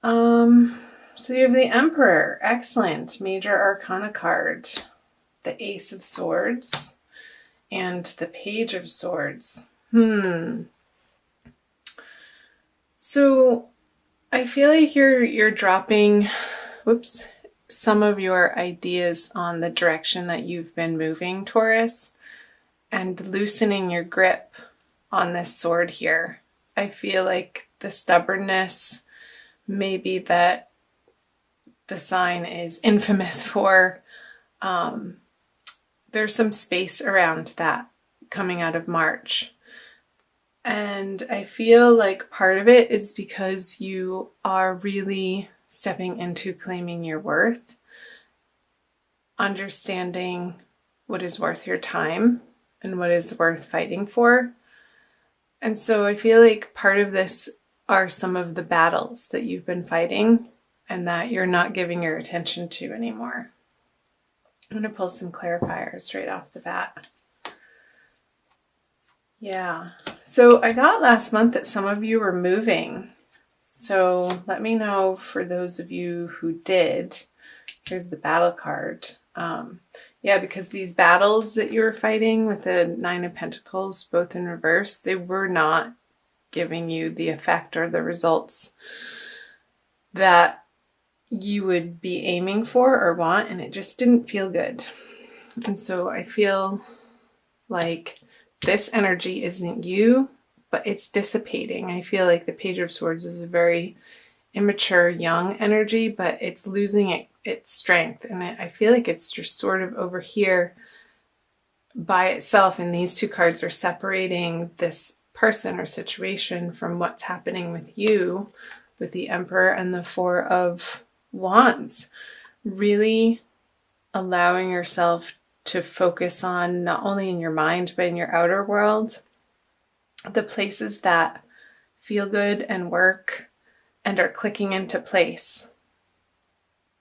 So you have the Emperor. Excellent. Major Arcana card. The Ace of Swords and the Page of Swords. So I feel like you're dropping some of your ideas on the direction that you've been moving, Taurus, and loosening your grip on this sword here. I feel like the stubbornness, maybe that the sign is infamous for, there's some space around that coming out of March. And I feel like part of it is because you are really stepping into claiming your worth, understanding what is worth your time and what is worth fighting for. And so I feel like part of this are some of the battles that you've been fighting and that you're not giving your attention to anymore. I'm going to pull some clarifiers right off the bat. Yeah. So I got last month that some of you were moving. So let me know for those of you who did. Here's the battle card. Yeah, because these battles that you were fighting with the Nine of Pentacles, both in reverse, they were not giving you the effect or the results that you would be aiming for or want, and it just didn't feel good. And so I feel like this energy isn't you, but it's dissipating. I feel like the Page of Swords is a very immature, young energy, but it's losing its strength. And I feel like it's just sort of over here by itself, and these two cards are separating this person or situation from what's happening with you, with the Emperor and the Four of Wands. Really allowing yourself to focus on, not only in your mind, but in your outer world, the places that feel good and work and are clicking into place.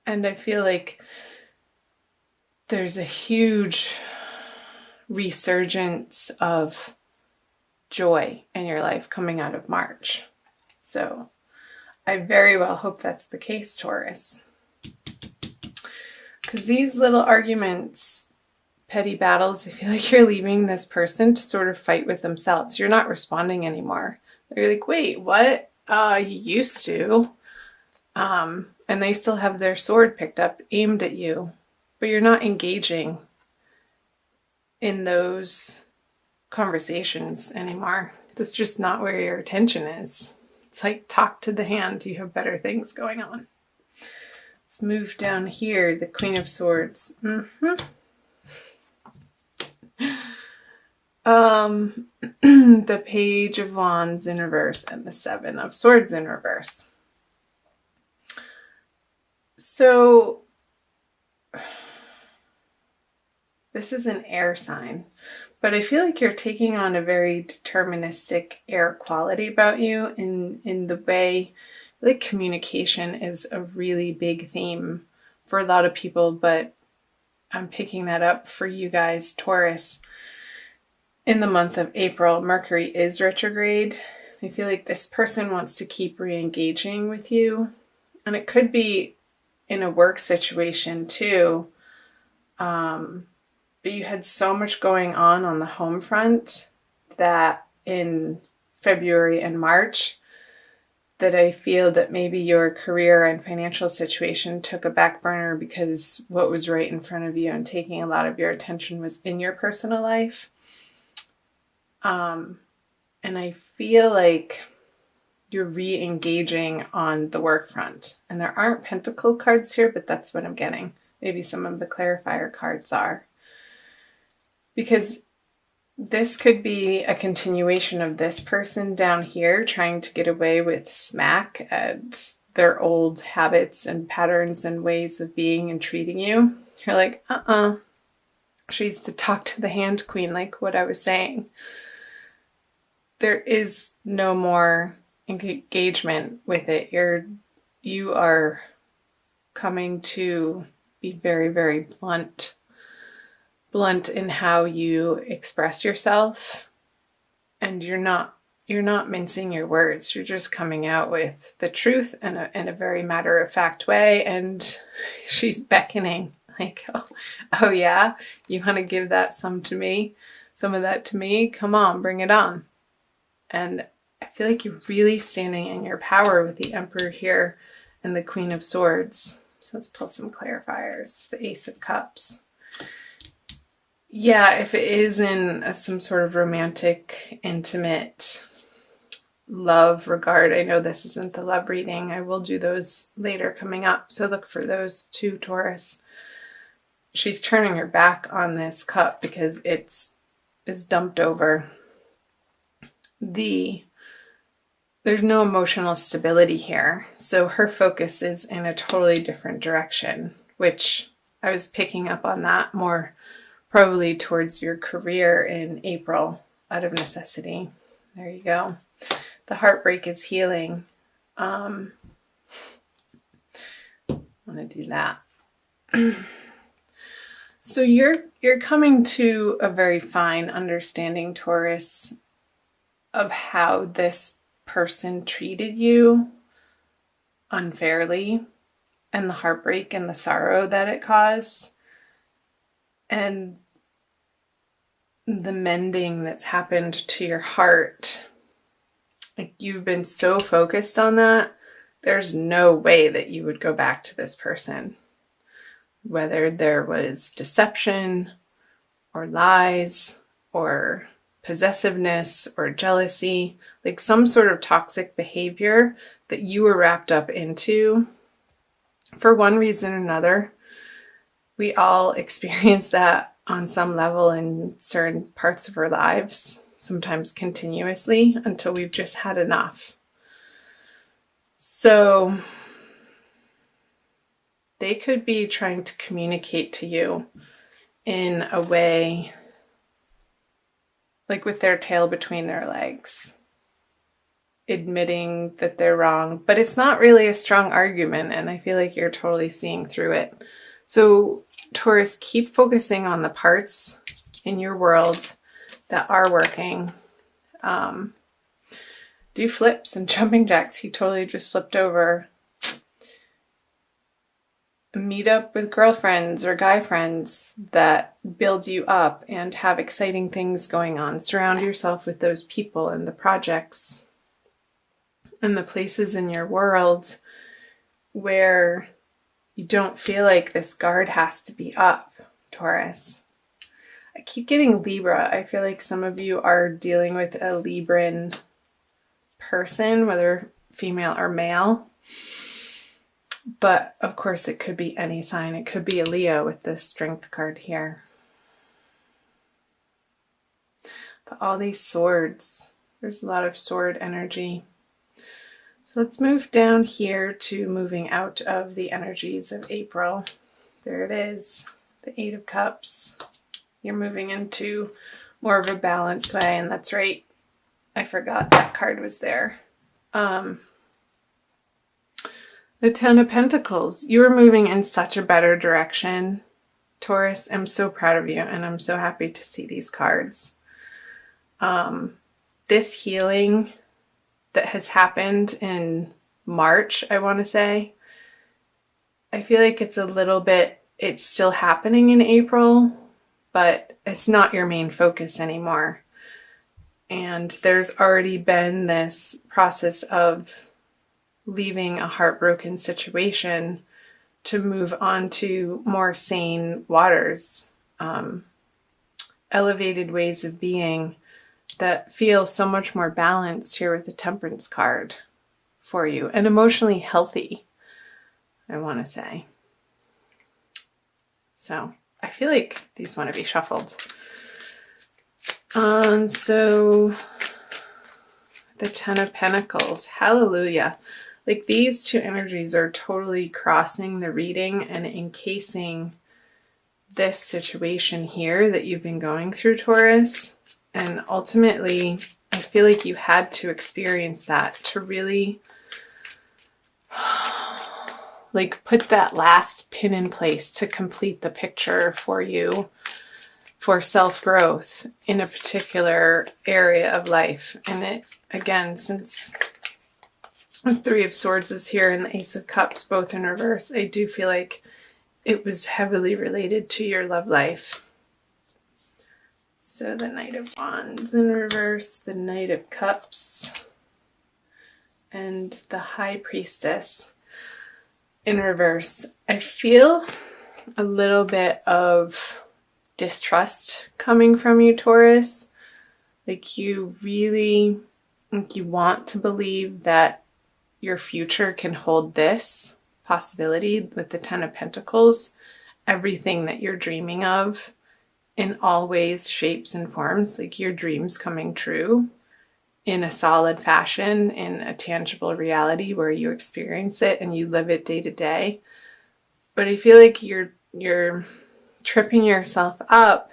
And I feel like there's a huge resurgence of joy in your life coming out of March. So I very well hope that's the case, Taurus. Because these little arguments, petty battles, I feel like you're leaving this person to sort of fight with themselves. You're not responding anymore. They're like, wait, what? You used to. And they still have their sword picked up, aimed at you. But you're not engaging in those conversations anymore. That's just not where your attention is. It's like, talk to the hand. You have better things going on. Let's move down here. The Queen of Swords. The Page of Wands in reverse and the Seven of Swords in reverse. So this is an air sign, but I feel like you're taking on a very deterministic air quality about you in the way, like, communication is a really big theme for a lot of people, but I'm picking that up for you guys, Taurus. In the month of April, Mercury is retrograde. I feel like this person wants to keep re-engaging with you, and it could be in a work situation too. But you had so much going on the home front that in February and March that I feel that maybe your career and financial situation took a back burner because what was right in front of you and taking a lot of your attention was in your personal life. And I feel like you're re-engaging on the work front. And there aren't pentacle cards here, but that's what I'm getting. Maybe some of the clarifier cards are. Because this could be a continuation of this person down here trying to get away with smack at their old habits and patterns and ways of being and treating you. You're like, she's the talk to the hand queen, like what I was saying. There is no more engagement with it. You are coming to be very, very blunt in how you express yourself, and you're not you're not mincing your words. You're just coming out with the truth in a very matter-of-fact way. And she's beckoning like, oh yeah, you want to give that some of that to me? Come on, bring it on. And I feel like you're really standing in your power with the Emperor here and the Queen of Swords. So let's pull some clarifiers. The Ace of Cups. Yeah, if it is in some sort of romantic, intimate love regard, I know this isn't the love reading. I will do those later coming up. So look for those too, Taurus. She's turning her back on this cup because it's dumped over. There's no emotional stability here. So her focus is in a totally different direction, which I was picking up on that more probably towards your career in April out of necessity. There you go. The heartbreak is healing. I want to do that. So you're coming to a very fine understanding, Taurus, of how this person treated you unfairly and the heartbreak and the sorrow that it caused. And the mending that's happened to your heart, like you've been so focused on that, there's no way that you would go back to this person. Whether there was deception or lies or possessiveness or jealousy, like some sort of toxic behavior that you were wrapped up into for one reason or another. We all experience that on some level in certain parts of our lives, sometimes continuously, until we've just had enough. So they could be trying to communicate to you in a way like with their tail between their legs, admitting that they're wrong, but it's not really a strong argument, and I feel like you're totally seeing through it. So Taurus, keep focusing on the parts in your world that are working. Do flips and jumping jacks. He totally just flipped over. Meet up with girlfriends or guy friends that build you up and have exciting things going on. Surround yourself with those people and the projects and the places in your world where you don't feel like this guard has to be up, Taurus. I keep getting Libra. I feel like some of you are dealing with a Libran person, whether female or male. But of course it could be any sign. It could be a Leo with this Strength card here. But all these swords, there's a lot of sword energy. So let's move down here to moving out of the energies of April. There it is, the Eight of Cups. You're moving into more of a balanced way, and that's right. I forgot that card was there. The Ten of Pentacles. You are moving in such a better direction, Taurus. I'm so proud of you, and I'm so happy to see these cards. This healing that has happened in March, I want to say, I feel like it's still happening in April, but it's not your main focus anymore. And there's already been this process of leaving a heartbroken situation to move on to more sane waters, elevated ways of being that feel so much more balanced here with the Temperance card for you, and emotionally healthy, I want to say. So I feel like these want to be shuffled. So the Ten of Pentacles, hallelujah. Like these two energies are totally crossing the reading and encasing this situation here that you've been going through, Taurus. And ultimately, I feel like you had to experience that to really like put that last pin in place to complete the picture for you for self-growth in a particular area of life. And it, again, since the Three of Swords is here and the Ace of Cups both in reverse, I do feel like it was heavily related to your love life. So the Knight of Wands in reverse, the Knight of Cups, and the High Priestess in reverse. I feel a little bit of distrust coming from you, Taurus. Like you really, like you want to believe that your future can hold this possibility with the Ten of Pentacles, everything that you're dreaming of in all ways, shapes, and forms, like your dreams coming true in a solid fashion, in a tangible reality where you experience it and you live it day to day. But I feel like you're tripping yourself up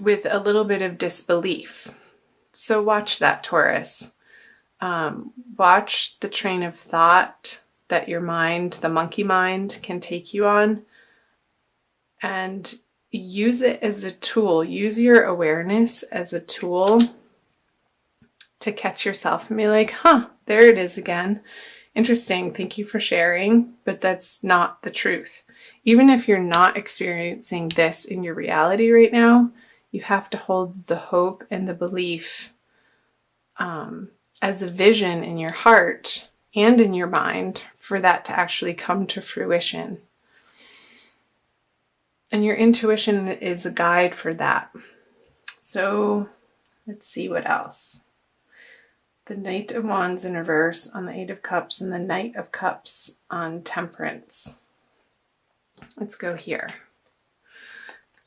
with a little bit of disbelief. So watch that, Taurus. Watch the train of thought that your mind, the monkey mind, can take you on, and use it as a tool. Use your awareness as a tool to catch yourself and be like, there it is again. Interesting. Thank you for sharing, but that's not the truth. Even if you're not experiencing this in your reality right now, you have to hold the hope and the belief as a vision in your heart and in your mind for that to actually come to fruition. And your intuition is a guide for that. So let's see what else. The Knight of Wands in reverse on the Eight of Cups and the Knight of Cups on Temperance. Let's go here.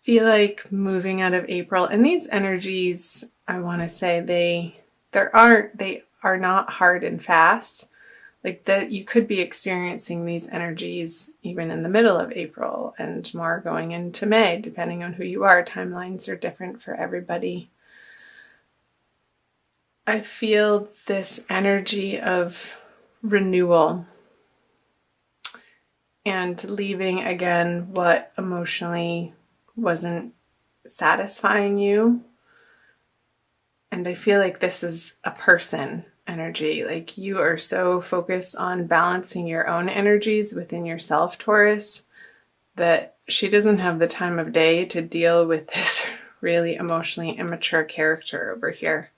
Feel like moving out of April. And these energies, I want to say they are not hard and fast. Like that you could be experiencing these energies even in the middle of April and more going into May, depending on who you are. Timelines are different for everybody. I feel this energy of renewal and leaving again what emotionally wasn't satisfying you. And I feel like this is a person energy. Like you are so focused on balancing your own energies within yourself, Taurus, that she doesn't have the time of day to deal with this really emotionally immature character over here.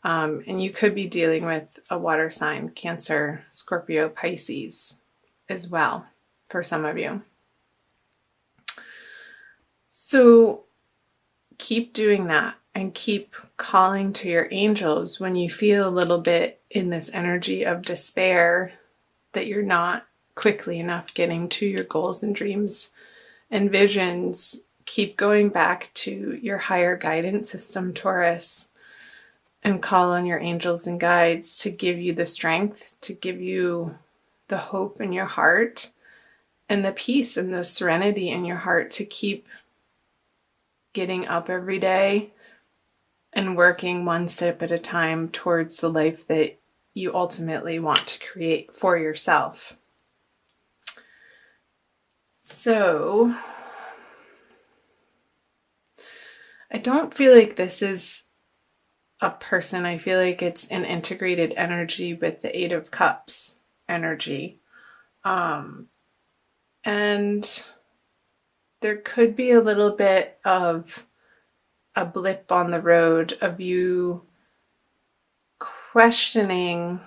And you could be dealing with a water sign, Cancer, Scorpio, Pisces as well for some of you. So keep doing that and keep calling to your angels when you feel a little bit in this energy of despair that you're not quickly enough getting to your goals and dreams and visions. Keep going back to your higher guidance system, Taurus, and call on your angels and guides to give you the strength, to give you the hope in your heart and the peace and the serenity in your heart to keep getting up every day and working one step at a time towards the life that you ultimately want to create for yourself. So, I don't feel like this is a person. I feel like it's an integrated energy with the Eight of Cups energy. And there could be a little bit of a blip on the road of you questioning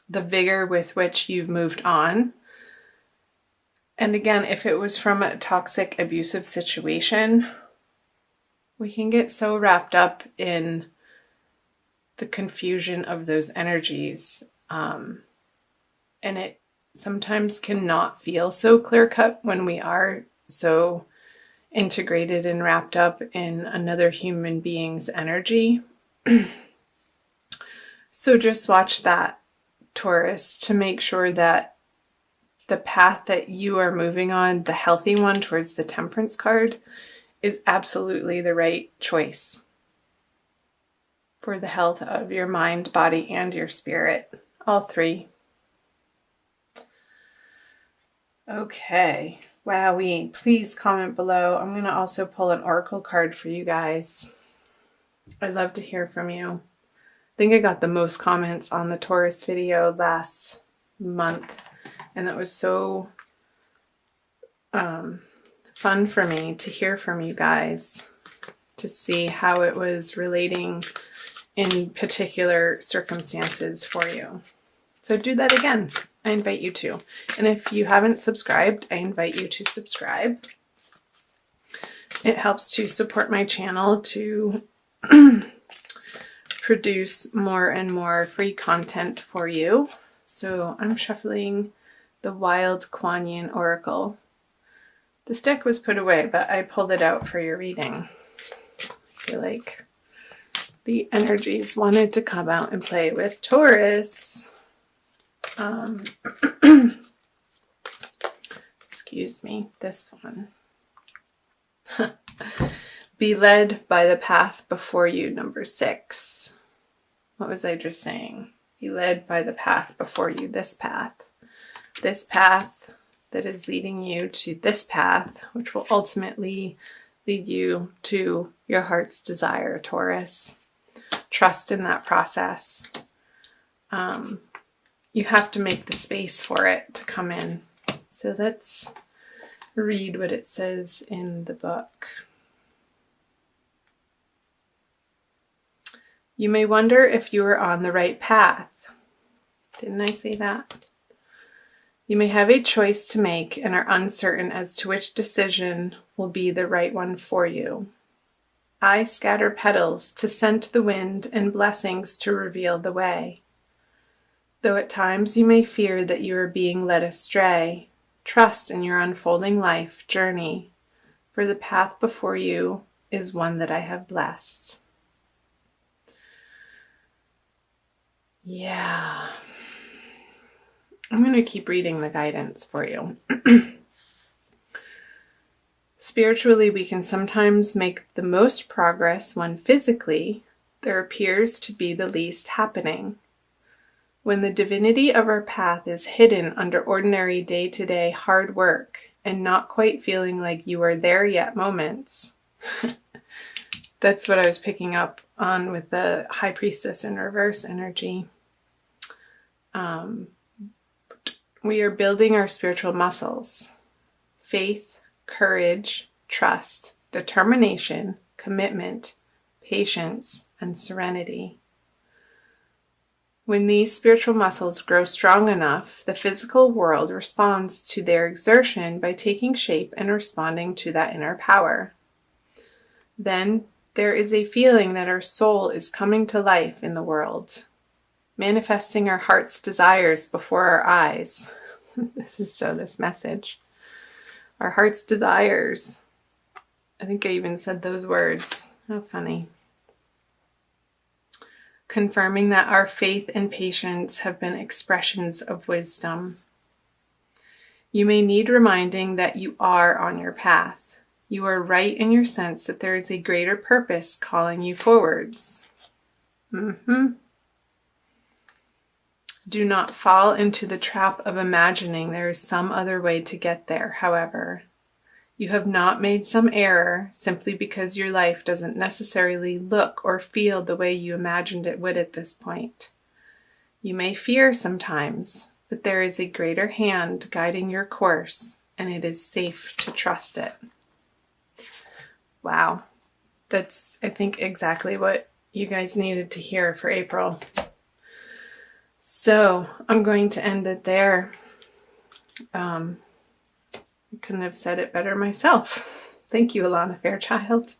the vigor with which you've moved on. And again, if it was from a toxic, abusive situation, we can get so wrapped up in the confusion of those energies. And it sometimes cannot feel so clear-cut when we are so integrated and wrapped up in another human being's energy. So just watch that, Taurus, to make sure that the path that you are moving on, the healthy one towards the Temperance card, is absolutely the right choice for the health of your mind, body, and your spirit. All three. Okay. Wowee. Please comment below. I'm going to also pull an oracle card for you guys. I'd love to hear from you. I think I got the most comments on the Taurus video last month, and that was so fun for me to hear from you guys, to see how it was relating in particular circumstances for you. So do that again. I invite you to. And if you haven't subscribed, I invite you to subscribe. It helps to support my channel to produce more and more free content for you. So I'm shuffling the Wild Kuan Yin Oracle. This deck was put away, but I pulled it out for your reading. I feel like the energies wanted to come out and play with Taurus. Excuse me, this one. Be led by the path before you, number 6. What was I just saying? Be led by the path before you, this path. This path that is leading you to this path, which will ultimately lead you to your heart's desire, Taurus. Trust in that process. You have to make the space for it to come in. So let's read what it says in the book. You may wonder if you are on the right path. Didn't I say that? You may have a choice to make and are uncertain as to which decision will be the right one for you. I scatter petals to scent the wind and blessings to reveal the way. Though at times you may fear that you are being led astray, trust in your unfolding life journey, for the path before you is one that I have blessed. Yeah. I'm going to keep reading the guidance for you. Spiritually, we can sometimes make the most progress when physically there appears to be the least happening. When the divinity of our path is hidden under ordinary day-to-day hard work and not quite feeling like you are there yet moments. That's what I was picking up on with the High Priestess in reverse energy. We are building our spiritual muscles. Faith, courage, trust, determination, commitment, patience, and serenity. When these spiritual muscles grow strong enough, the physical world responds to their exertion by taking shape and responding to that inner power. Then there is a feeling that our soul is coming to life in the world, manifesting our heart's desires before our eyes. This message. Our heart's desires. I think I even said those words. How funny. Confirming that our faith and patience have been expressions of wisdom. You may need reminding that you are on your path. You are right in your sense that there is a greater purpose calling you forwards. Do not fall into the trap of imagining there is some other way to get there, however. You have not made some error simply because your life doesn't necessarily look or feel the way you imagined it would at this point. You may fear sometimes, but there is a greater hand guiding your course, and it is safe to trust it. Wow. That's, I think, exactly what you guys needed to hear for April. So I'm going to end it there. I couldn't have said it better myself. Thank you, Alana Fairchild.